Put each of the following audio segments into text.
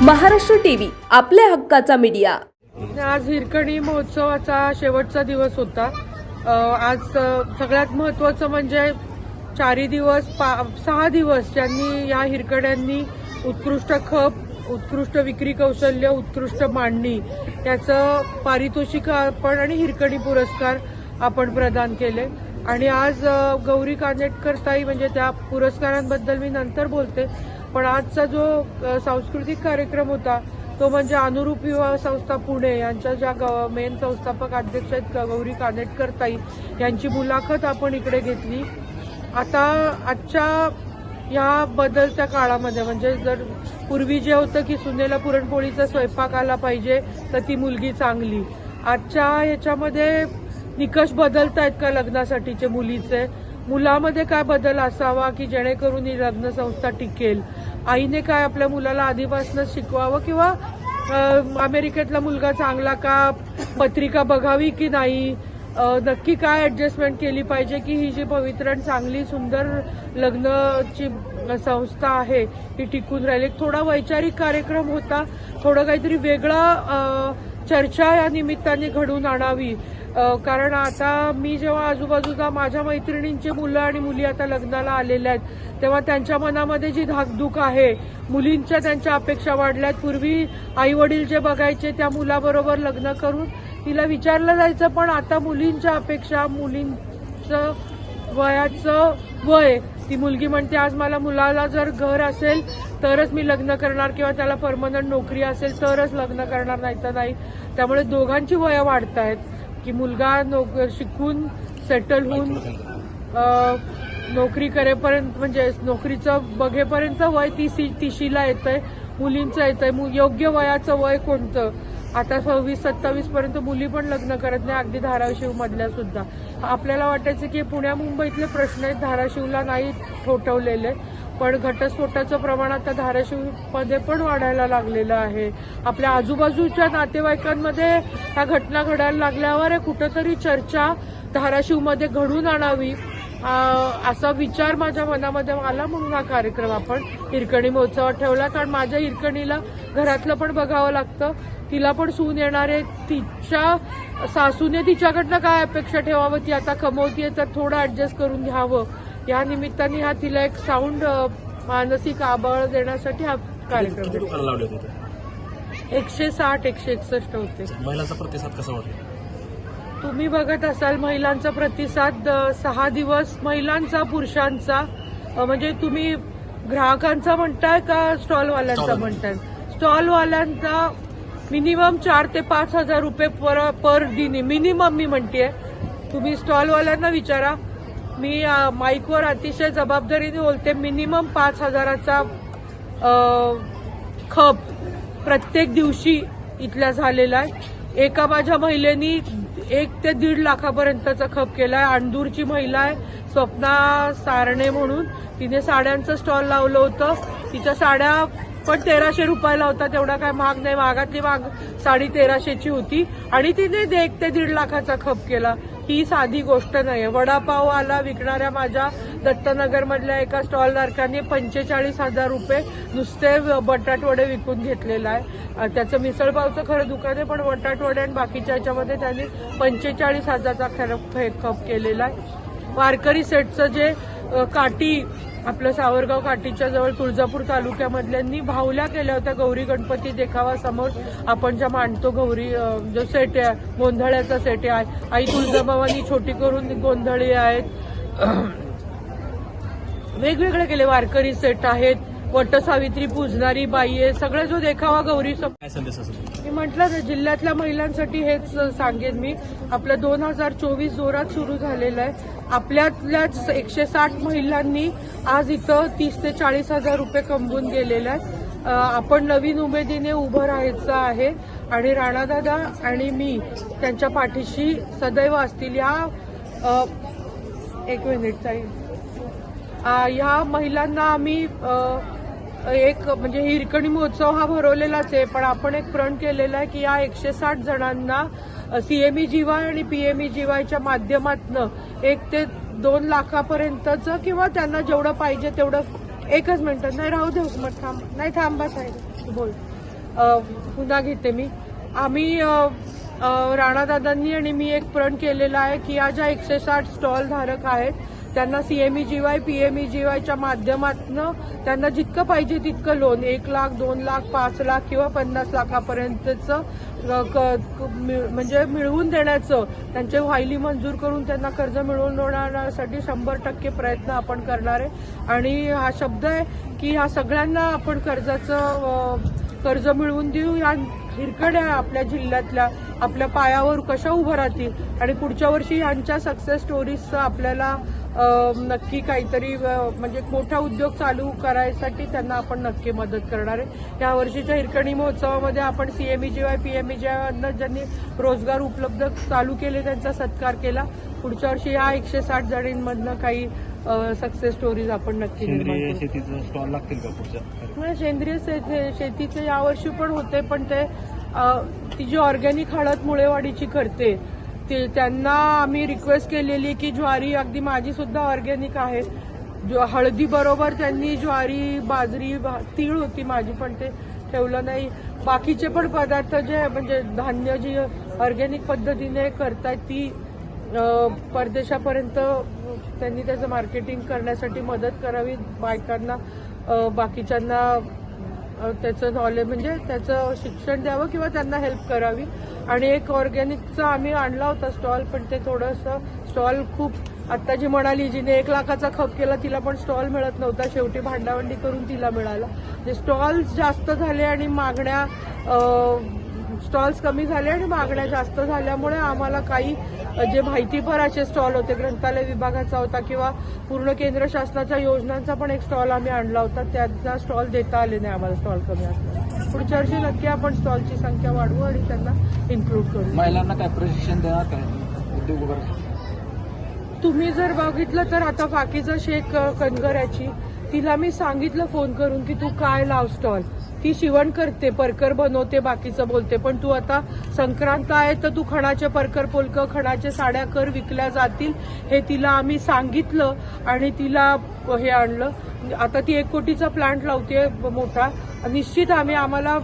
Maharashtra TV आपल्या हक्काचा media. आज हिरकणी महोत्सवाचा शेवटचा दिवस होता। आज सगळ्यात महत्त्वाचं म्हणजे 6 दिवस ज्यांनी या हिरकड्यांनी उत्कृष्ट खप, उत्कृष्ट विक्री कौशल्य, उत्कृष्ट मांडणी याचं पारितोषिक आपण आणि हिरकणी पुरस्कार आपण प्रदान केले। आणि आज गौरी कानेटकर ताई म्हणजे त्या पुरस्कारांबद्दल मी नंतर बोलते, पण आजचा जो सांस्कृतिक कार्यक्रम होता तो म्हणजे अनुरूप युवा संस्था पुणे यांच्या ज्या मेन संस्थापक अध्यक्ष आहेत गौरी कानेटकर ताई यांची मुलाखत आपण इकडे घेतली। आता आजच्या या बदलत्या काळामध्ये म्हणजे जर पूर्वी जे होतं की सुनेला पुरणपोळीचा स्वयंपाक आला पाहिजे तर ती मुलगी चांगली, आजच्या ह्याच्यामध्ये निकष बदलतायत का लग्नासाठीचे मुलीचे, मुलामध्ये काय बदल असावा की जेणेकरून ही लग्न संस्था टिकेल, आईने काय आपल्या मुलाला आधीपासूनच शिकवावं किंवा अमेरिकेतला मुलगा चांगला का, पत्रिका बघावी की नाही, नक्की काय ऍडजस्टमेंट केली पाहिजे की ही जी पवित्र आणि चांगली सुंदर लग्नाची संस्था आहे ही टिकून राहील। एक थोडा वैचारिक कार्यक्रम होता, थोडं काहीतरी वेगळा चर्चा या निमित्ताने घडून आणावी। कारण आता मी जेव्हा आजूबाजूला माझ्या मैत्रिणींचे मुलं आणि मुली आता लग्नाला आलेल्या आहेत तेव्हा त्यांच्या मनामध्ये जी धाकधूक आहे, मुलींच्या त्यांच्या अपेक्षा वाढल्यात। पूर्वी आई वडील जे बघायचे त्या मुलाबरोबर लग्न करून तिला विचारलं जायचं, पण आता मुलींच्या अपेक्षा, मुलींचं वयाचं वय, ती मुलगी म्हणते आज मला मुलाला जर घर असेल तरच मी लग्न करणार किंवा त्याला परमनंट नोकरी असेल तरच लग्न करणार, नाही तर नाही। त्यामुळे दोघांची वय वाढतायत की मुलगा शिकून सेटल होऊन नोकरी करेपर्यंत म्हणजे नोकरीचं बघेपर्यंत वय 30ला येतंय, मुलींचं येतंय। योग्य वयाचं वय कोणतं, आता 26-27 पर्यंत मुली पण लग्न करत नाही, अगदी धाराशिव मधल्या सुद्धा। आपल्याला वाटायचं की पुण्या मुंबईतले प्रश्न आहेत, धाराशिवला नाही ठोठवलेले, पण घटस्फोटाचं प्रमाण आता धाराशिवमध्ये पण वाढायला लागलेलं आहे। आपल्या आजूबाजूच्या नातेवाईकांमध्ये ह्या घटना घडायला लागल्यावर कुठंतरी चर्चा धाराशिवमध्ये घडून आणावी असा विचार माझ्या मनामध्ये आला, म्हणून हा कार्यक्रम आपण हिरकणी महोत्सवात ठेवला। कारण माझ्या हिरकणीला घरातलं पण बघावं लागतं, तिला पण सून येणार आहे, तिच्या सासूने तिच्याकडनं काय अपेक्षा ठेवावं, ती आता कमवतीये तर थोडं ऍडजस्ट करून घ्यावं, या निमित्ताने हा तिला एक साऊंड मानसिक आबळ देण्यासाठी हा कार्यक्रम 160-161 होते। महिलांचा प्रतिसाद कसा वाटतो? तुम्ही बघत असाल महिलांचा प्रतिसाद 6 दिवस महिलांचा, पुरुषांचा, म्हणजे तुम्ही ग्राहकांचा म्हणताय का स्टॉलवाल्यांचा म्हणताय? स्टॉलवाल्यांचा मिनिमम 4 ते 5 हजार रुपये पर दिनी मिनिमम मी म्हणतेय, तुम्ही स्टॉलवाल्यांना विचारा। मी माईकवर अतिशय जबाबदारीने बोलते, मिनिमम 5 हजाराचा खप प्रत्येक दिवशी इथल्या झालेला आहे। एका माझ्या महिलेनी 1 ते 1.5 लाखापर्यंतचा खप केलाय। अंदूरची महिला आहे स्वप्ना सारणे म्हणून, तिने साड्यांचं स्टॉल लावलं होतं, तिच्या साड्या पण 1300 रुपयाला होता, तेवढा काय महाग नाही, महागातली महाग साडी 1300ची होती आणि तिने 1 ते 1.5 लाखाचा खप केला। ही साधी गोष्ट नाही। वडापाव आला विकणाऱ्या माझ्या दत्तनगर मधल्या एका स्टॉलधारकांनी 45,000 रुपये नुसते बटाटवडे विकून घेतलेला आहे। त्याचं मिसळपावचं खरं दुकान आहे, पण बटाटवडे आणि बाकीच्या ह्याच्यामध्ये त्यांनी 45,000चा खप केलेला आहे। वारकरी सेटचं जे काठी आपलं सावरगाव काठीच्या जवळ तुळजापूर तालुक्यामधल्यांनी भावल्या केल्या होत्या गौरी गणपती देखावा समोर, आपण ज्या मांडतो गौरी जो सेट आहे, गोंधळ्याचा सेट आहे, आई तुळजाभवानी छोटी करून गोंधळी आहेत, वेगवेगळे केले वारकरी सेट आहेत, वटसावित्री पूजणारी बाई आहे, सगळं जो देखावा गौरी मी म्हटलं ना, जिल्ह्यातल्या महिलांसाठी हेच सांगेन मी। आपलं 2024 जोरात सुरू झालेलं आहे। आपल्यातल्याच 160 महिलांनी आज इथं 30 ते 40 हजार रुपये कमवून गेलेले आहेत। आपण नवीन उमेदीने उभं राहायचं आहे आणि राणादादा आणि मी त्यांच्या पाठीशी सदैव असतील। एक मिनिट ताई, ह्या महिलांना आम्ही एक म्हणजे हिरकणी महोत्सव हा भरवलेलाच आहे, पण आपण एक प्रण केलेला आहे की या 160 जणांना सीएमई जीवाय आणि पीएमई जीवायच्या माध्यमातून 1 ते 2 लाखापर्यंतचं किंवा त्यांना जेवढं पाहिजे तेवढं, एकच मिनिट नाही राहू दे, मग थांब, नाही थांबा साहेब बोल, पुन्हा घेते मी. आम्ही राणादादांनी आणि मी एक प्रण केलेला आहे की या ज्या 160 स्टॉल धारक आहेत त्यांना CMEGY PMEGYच्या माध्यमातून त्यांना जितकं पाहिजे तितकं लोन 1 लाख 2 लाख 5 लाख किंवा 50 लाखापर्यंतचं म्हणजे मिळवून देण्याचं, त्यांचे व्हायली मंजूर करून त्यांना कर्ज मिळवून देण्यासाठी 100% प्रयत्न आपण करणार आहे. आणि हा शब्द आहे की ह्या सगळ्यांना आपण कर्ज मिळवून देऊ. या हिरकड्या आपल्या जिल्ह्यातल्या आपल्या पायावर कशा उभं राहतील आणि पुढच्या वर्षी यांच्या सक्सेस स्टोरीजचं आपल्याला नक्की काहीतरी म्हणजे मोठा उद्योग चालू करायसाठी त्यांना आपण नक्की मदत करणार आहे. या वर्षीच्या हिरकणी महोत्सवामध्ये आपण CMEGY PMEGY ज्यांनी रोजगार उपलब्ध चालू केले त्यांचा सत्कार केला. पुढच्या वर्षी या 160 जणींमधनं काही सक्सेस स्टोरीज आपण नक्की निर्माण करू. शेतीचं स्टॉल लागतील का पुढच्या? सेंद्रिय शेतीचे यावर्षी पण होते, पण ती जी ऑर्गॅनिक हळद मुळेवाडीची करते त्यांना आम्ही रिक्वेस्ट केलेली की ज्वारी, अगदी माझी सुद्धा ऑर्गॅनिक आहे, हळदी बरोबर त्यांनी ज्वारी, बाजरी, तीळ होती माझी पण ते ठेवलं नाही. बाकीचे पण पदार्थ जे म्हणजे धान्य जी ऑर्गॅनिक पद्धतीने करतायत ती परदेशापर्यंत त्यांनी त्याचं मार्केटिंग करण्यासाठी मदत करावी. बायकांना बाकीच्यांना त्याचं नॉलेज म्हणजे त्याचं शिक्षण द्यावं किंवा त्यांना हेल्प करावी. आणि एक ऑर्गॅनिकचा आम्ही आणला होता स्टॉल, पण ते थोडंसं स्टॉल खूप, आत्ता जी म्हणाली जिने 1 लाखाचा खप केला तिला पण स्टॉल मिळत नव्हता, शेवटी भांडावंडी करून तिला मिळाला. ते स्टॉल्स जास्त झाले आणि मागण्या स्टॉल्स कमी झाले आणि मागण्या जास्त झाल्यामुळे आम्हाला काही जे माहितीपर असे स्टॉल होते, ग्रंथालय विभागाचा होता किंवा पूर्ण केंद्र शासनाच्या योजनांचा पण एक स्टॉल आम्ही आणला होता, त्याचा स्टॉल देता आले नाही आम्हाला, स्टॉल कमी असतात. पुढच्या वर्षी नक्की आपण स्टॉलची संख्या वाढवू आणि त्यांना इन्क्लूड करू. महिलांना काय प्रशिक्षण देणार काय उद्योग वगैरे? तुम्ही जर बघितलं तर आता पाकीजा शेख कनगराची, तिला मी सांगितलं फोन करून की तू काय लाव स्टॉल. ती शिवण करते, परकर बनवते, बाकीचं बोलते, पण तू आता संक्रांत आहे तर तू खणाचे परकर पोलकं, खणाचे साड्या कर, विकल्या जातील हे तिला आम्ही सांगितलं आणि तिला हे आणलं. आता ती 1 कोटीचा प्लांट लावते मोठा. निश्चित आम्हाला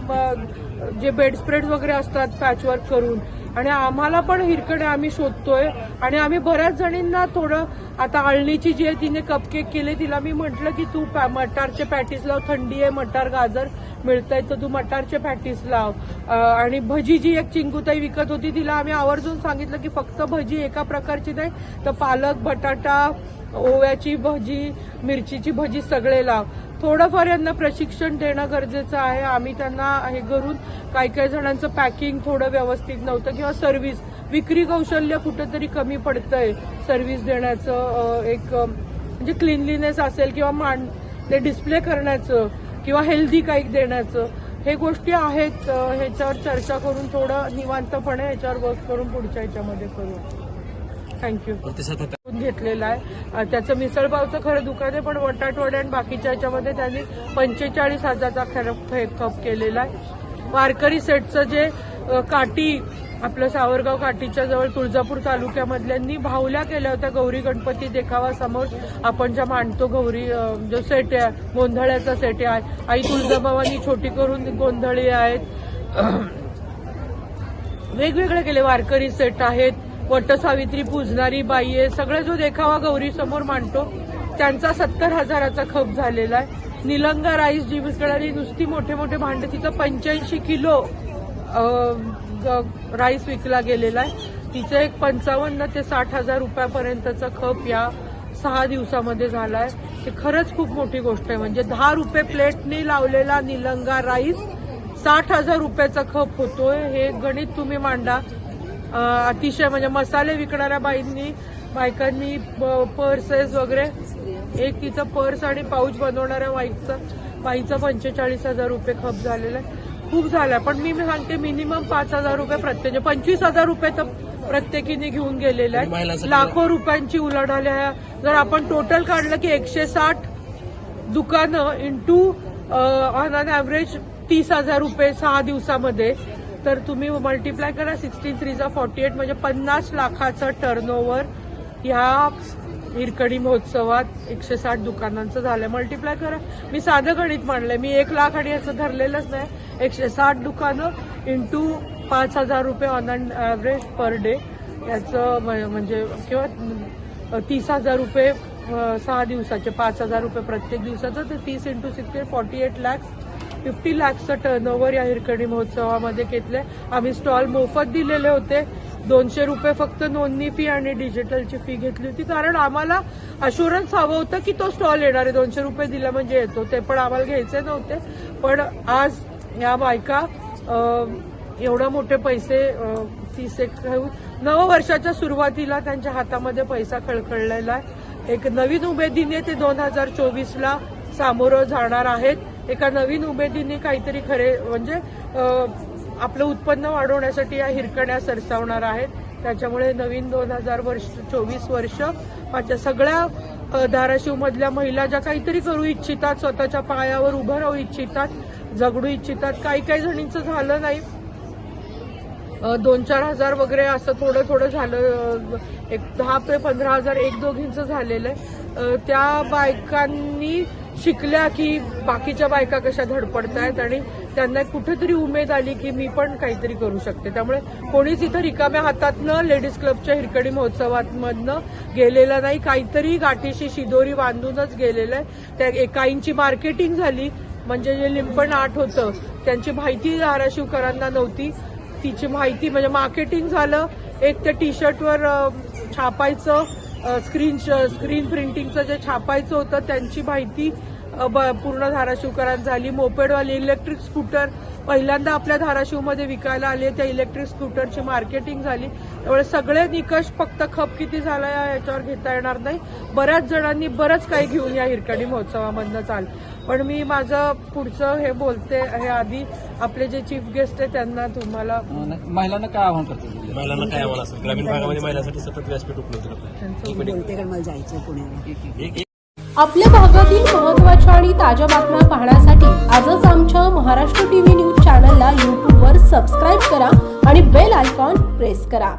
जे बेडस्प्रेड वगैरे असतात पॅचवर्क करून, आणि आम्हाला पण हिरकडे आम्ही शोधतोय आणि आम्ही बऱ्याच जणींना थोडं, आता अळणीची जी आहे तिने कपकेक केले, तिला मी म्हटलं की तू मटारचे पॅटीस लाव, थंडी आहे, मटार गाजर मिळतंय तर तू मटारचे पॅटीस लाव. आणि भजी जी एक चिंकुताई विकत होती तिला आम्ही आवर्जून सांगितलं की फक्त भजी एका प्रकारची नाही तर पालक, बटाटा, ओव्याची भजी, मिरचीची भजी सगळे लाव. थोडंफार यांना प्रशिक्षण देणं गरजेचं आहे. आम्ही त्यांना हे करून काही जणांचं पॅकिंग थोडं व्यवस्थित नव्हतं किंवा सर्व्हिस, विक्री कौशल्य कुठेतरी कमी पडतंय सर्व्हिस देण्याचं, एक म्हणजे क्लिनलीनेस असेल किंवा ते डिस्प्ले करण्याचं किंवा हेल्दी काही देण्याचं, हे गोष्टी आहेत. ह्याच्यावर चर्चा करून थोडं निवांतपणे ह्याच्यावर वर्क करून पुढच्या ह्याच्यामध्ये करू. थँक्यू. घेतलेला आहे त्याचं मिसळपावचं खरं दुकान आहे, पण बटाटवडे आणि बाकीच्या ह्याच्यामध्ये त्यांनी 45,000चा खप केलेला आहे. वारकरी सेटचं जे काठी, आपलं सावरगाव काठीच्या जवळ तुळजापूर तालुक्यामधल्यांनी भावल्या केल्या होत्या गौरी गणपती देखावा समोर. आपण ज्या मांडतो गौरी, जो सेट आहे गोंधळ्याचा सेट आहे, आई तुळजाभवानी छोटी करून गोंधळी आहेत, वेगवेगळे केले वारकरी सेट आहेत, वटसावित्री पूजणारी बाई आहे, सगळं जो देखावा गौरी समोर मांडतो त्यांचा 70,000चा खप झालेला आहे. निलंगा राईस जी विकणारी नुसती मोठे मोठे भांडे, तिचं 85 किलो राईस विकला गेलेला आहे. तिचं एक 55 ते 60,000 रुपयापर्यंतचा खप या 6 दिवसामध्ये झाला आहे. हे खरंच खूप मोठी गोष्ट आहे. म्हणजे 10 रुपये प्लेटनी लावलेला निलंगा राईस 60,000 रुपयाचा खप होतोय. हे गणित तुम्ही मांडा. अतिशय म्हणजे मसाले विकणाऱ्या बायकांनी पर्सेस वगैरे, एक तिथं पर्स आणि पाऊच बनवणाऱ्या बाईचा 45,000 रुपये खप झालेला आहे. खूप झाला, पण मी सांगते मिनिमम 5,000 रुपये प्रत्येक, 25,000 रुपये तर प्रत्येकीने घेऊन गेलेले आहेत. लाखो रुपयांची उलाढाल आहे. जर आपण टोटल काढलं की 160 दुकानं इंटू ऑन अन ॲव्हरेज 30,000 रुपये 6 दिवसामध्ये, तर तुम्ही मल्टिप्लाय करा. 16×3=48 म्हणजे 50 लाखाचं टर्नओव्हर ह्या हिरकणी महोत्सवात 160 दुकानांचं झालंय. मल्टिप्लाय करा. मी साधं गणित मांडलंय, मी 1 लाख आणि याचं धरलेलंच नाही. 160 दुकानं इंटू 5,000 रुपये on and average per day याचं म्हणजे किंवा 30,000 रुपये 6 दिवसाचे 5,000 रुपये प्रत्येक दिवसाचं तर 30 इंटू 6 48 lakhs 50 lakhsचं टर्नओव्हर या हिरकणी महोत्सवामध्ये घेतलंय. आम्ही स्टॉल मोफत दिलेले होते. 200 रुपये फक्त नोंदणी फी आणि डिजिटलची फी घेतली होती कारण आम्हाला अशुरन्स हवं होतं की तो स्टॉल येणार आहे. 200 रुपये दिला म्हणजे येतो ते पण आम्हाला घ्यायचे नव्हते. पण आज या बायका एवढे मोठे पैसे 30 नववर्षाच्या सुरुवातीला त्यांच्या हातामध्ये पैसा खळखळलेला आहे. एक नवीन उमेदीने ते 2024ला सामोरं जाणार आहेत. एका नवीन उमेदीने काहीतरी खरे म्हणजे आपलं उत्पन्न वाढवण्यासाठी या हिरकण्या सरसावणार आहेत. त्याच्यामुळे नवीन 2024 वर्ष माझ्या सगळ्या धाराशिवमधल्या महिला ज्या काहीतरी करू इच्छितात, स्वतःच्या पायावर उभं राहू इच्छितात, जगडू इच्छितात. काही जणींचं झालं नाही, 2-4 हजार वगैरे असं थोडं झालं, एक 10 ते 15 हजार एक दोघींचं झालेलं आहे. त्या बायकांनी शिकल्या की बाकीच्या बायका कशा धडपडतायत आणि त्यांना कुठेतरी उमेद आली की मी पण काहीतरी करू शकते. त्यामुळे कोणीच इथं रिकाम्या हातातनं लेडीज क्लबच्या हिरकणी महोत्सवामधनं गेलेलं नाही, काहीतरी गाठीशी शिदोरी बांधूनच गेलेलं आहे. त्या काहींची मार्केटिंग झाली म्हणजे जे लिंपण आर्ट होतं त्यांची माहिती धाराशिवकरांना नव्हती, तिची माहिती म्हणजे मार्केटिंग झालं. एक त्या टी शर्टवर छापायचं स्क्रीन प्रिंटिंगचं जे छापायचं होतं त्यांची माहिती पूर्ण धाराशिवकरांत झाली. मोपेडवाले इलेक्ट्रिक स्कूटर पहिल्यांदा आपल्या धाराशिवमध्ये विकायला आले, त्या इलेक्ट्रिक स्कूटरची मार्केटिंग झाली. त्यामुळे सगळे निकष फक्त खप किती झाला याच्यावर घेता येणार नाही. बऱ्याच जणांनी बरंच काही घेऊन या हिरकणी महोत्सवामधनं चाललं. पण मी माझं पुढचं हे बोलते हे आधी आपले जे चीफ गेस्ट आहे त्यांना तुम्हाला महिलांना काय आव्हान करतात? महिलांना काय आव्हान असेल? ग्रामीण भागामध्ये महिलांसाठी सतत व्यासपीठ उपलब्ध आहे. आपल्या भागातील महत्त्वाच्या आणि ताज्या बातम्या पाहण्यासाठी आजच आमच्या महाराष्ट्र टीव्ही न्यूज चॅनलला यूट्यूबवर सबस्क्राईब करा आणि बेल आयकॉन प्रेस करा.